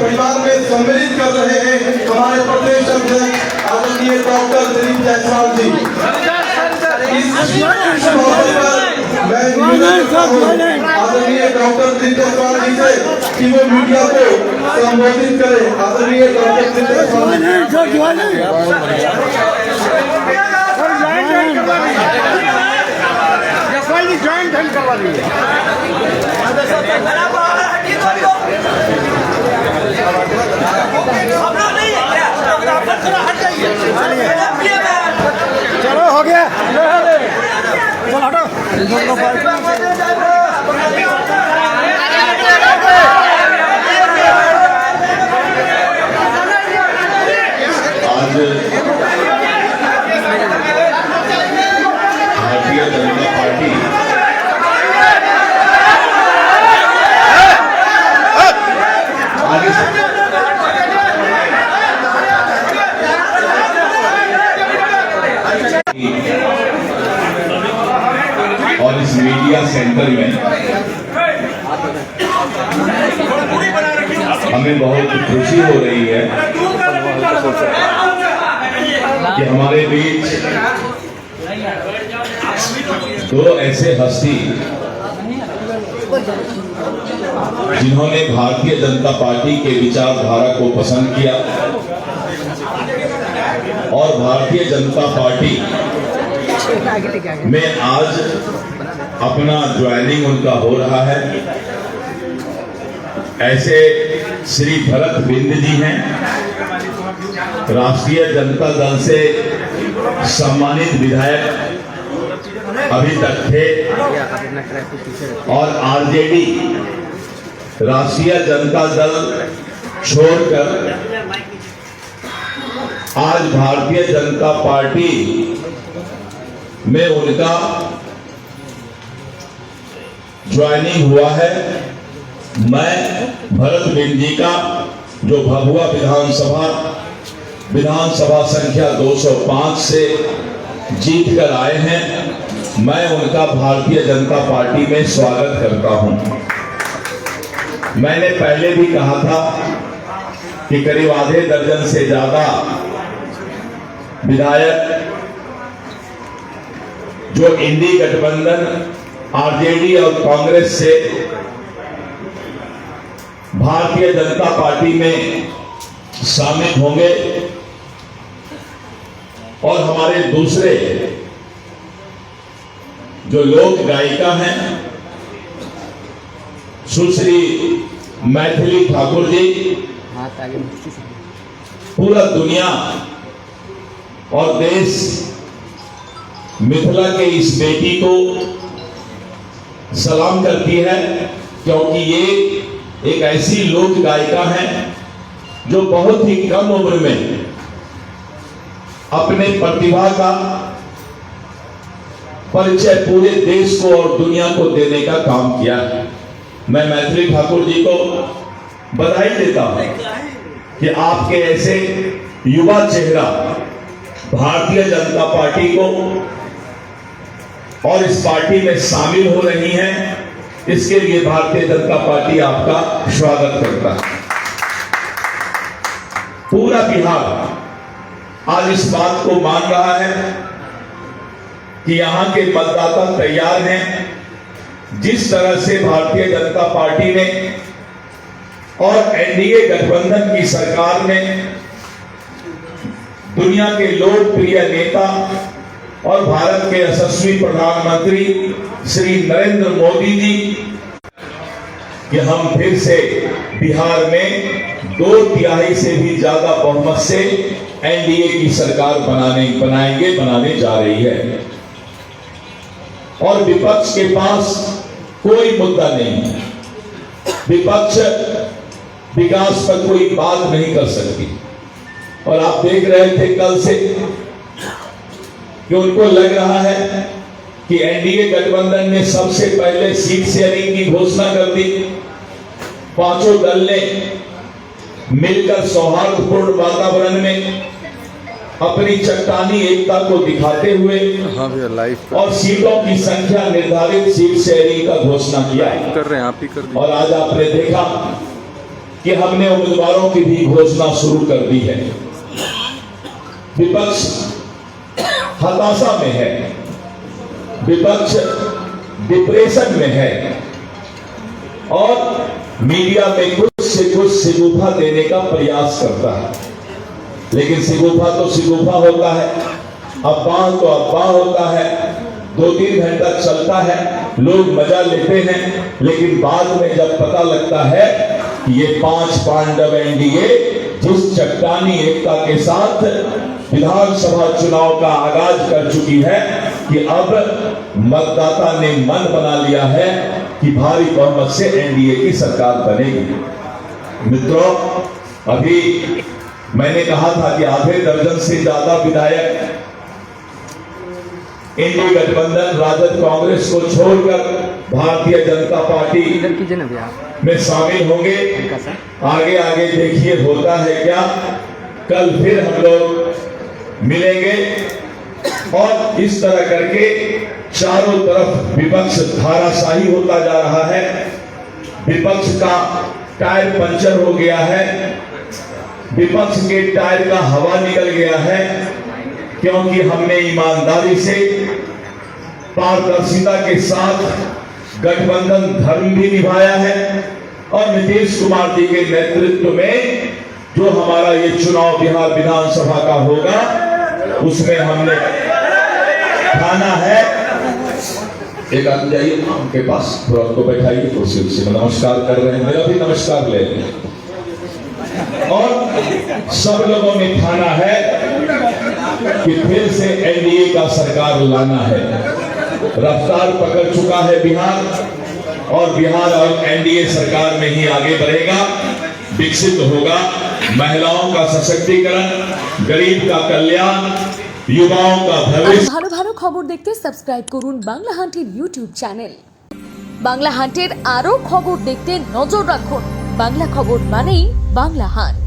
परिवार में सम्मिलित कर रहे हैं हमारे प्रदेश अध्यक्ष आदरणीय डॉक्टर दिलीप जायसवाल जी। इस मौके पर मैं आदरणीय डॉक्टर दिलीप जायसवाल जी से कि वो मीडिया को संबोधित करें। आदरणीय डॉक्टर दिलीप जायसवाल ज्वाइंट करवा दीजिए। चलो हो गया, चलो हटो। आज भारतीय जनता पार्टी और इस मीडिया सेंटर में हमें बहुत खुशी हो रही है कि हमारे बीच दो ऐसे हस्ती जिन्होंने भारतीय जनता पार्टी के विचारधारा को पसंद किया और भारतीय जनता पार्टी में आज अपना ज्वाइनिंग उनका हो रहा है। ऐसे श्री भरत बिंद जी हैं, राष्ट्रीय जनता दल से सम्मानित विधायक अभी तक थे और आरजेडी राष्ट्रीय जनता दल छोड़कर आज भारतीय जनता पार्टी में उनका ज्वाइनिंग हुआ है। मैं भरत बिंद जी का जो भभुआ विधानसभा संख्या 205 से जीत कर आए हैं, मैं उनका भारतीय जनता पार्टी में स्वागत करता हूं। मैंने पहले भी कहा था कि करीब आधे दर्जन से ज्यादा विधायक जो इंडी गठबंधन आरजेडी और कांग्रेस से भारतीय जनता पार्टी में शामिल होंगे और हमारे दूसरे जो लोक गायिका हैं सुश्री मैथिली ठाकुर जी, पूरा दुनिया और देश मिथिला के इस बेटी को सलाम करती है, क्योंकि ये एक ऐसी लोक गायिका है जो बहुत ही कम उम्र में अपने प्रतिभा का परिचय पूरे देश को और दुनिया को देने का काम किया है। मैं मैथिली ठाकुर जी को बधाई देता हूं कि आपके ऐसे युवा चेहरा भारतीय जनता पार्टी को और इस पार्टी में शामिल हो रही हैं। इसके लिए भारतीय जनता पार्टी आपका स्वागत करता है। पूरा बिहार आज इस बात को मान रहा है कि यहां के मतदाता तैयार हैं। जिस तरह से भारतीय जनता पार्टी ने और एनडीए गठबंधन की सरकार ने दुनिया के लोकप्रिय नेता और भारत के यशस्वी प्रधानमंत्री श्री नरेंद्र मोदी जी कि हम फिर से बिहार में 2/3 से भी ज्यादा बहुमत से एनडीए की सरकार बनाने जा रही है। और विपक्ष के पास कोई मुद्दा नहीं है। विपक्ष विकास पर कोई बात नहीं कर सकती। और आप देख रहे थे कल से कि उनको लग रहा है कि एनडीए गठबंधन ने सबसे पहले सीट शेयरिंग की घोषणा कर दी। पांचों दल ने मिलकर सौहार्दपूर्ण वातावरण में अपनी चट्टानी एकता को दिखाते हुए और सीटों की संख्या निर्धारित सीट शेयरिंग का घोषणा किया कर रहे हैं आप ही कर। और आज आपने देखा कि हमने उम्मीदवारों की भी घोषणा शुरू कर दी है। विपक्ष हताशा में है, विपक्ष डिप्रेशन में है और मीडिया में कुछ से कुछ सिगुफा देने का प्रयास करता है, लेकिन सिगुफा तो सिगुफा होता है, अफवाह तो अफवाह होता है, 2-3 घंटा चलता है, लोग मजा लेते हैं, लेकिन बाद में जब पता लगता है कि ये 5 पांडव एनडीए जिस चट्टानी एकता के साथ विधानसभा चुनाव का आगाज कर चुकी है कि अब मतदाता ने मन बना लिया है कि भारी बहुमत से एनडीए की सरकार बनेगी। मित्रों, अभी मैंने कहा था कि आधे दर्जन से ज्यादा विधायक इंडी गठबंधन राजद कांग्रेस को छोड़कर भारतीय जनता पार्टी में शामिल होंगे। आगे आगे देखिए होता है क्या। कल फिर हम लोग मिलेंगे और इस तरह करके चारों तरफ विपक्ष धाराशाही होता जा रहा है। विपक्ष का टायर पंचर हो गया है, विपक्ष के टायर का हवा निकल गया है, क्योंकि हमने ईमानदारी से पारदर्शिता के साथ गठबंधन धर्म भी निभाया है और नीतीश कुमार जी के नेतृत्व में जो हमारा ये चुनाव बिहार विधानसभा का होगा उसमें हमने ठाना है। एक आदमी जाइए उनके पास, थोड़ा उनको बैठाइए कुर्सी से, नमस्कार कर रहे हैं, मेरा भी नमस्कार ले और सब लोगों ने ठाना है कि फिर से एनडीए का सरकार लाना है। रफ्तार पकड़ चुका है बिहार और बिहार और एनडीए सरकार में ही आगे बढ़ेगा, विकसित होगा। महिलाओं का सशक्तिकरण, गरीब का कल्याण, युवाओं का भविष्य। ভালো ভালো খবর দেখতে সাবস্ক্রাইব করুন বাংলা হান্টের ইউটিউব চ্যানেল। বাংলা হান্টের আরো খবর দেখতে নজর রাখুন। বাংলা খবর মানেই বাংলা হান্ট।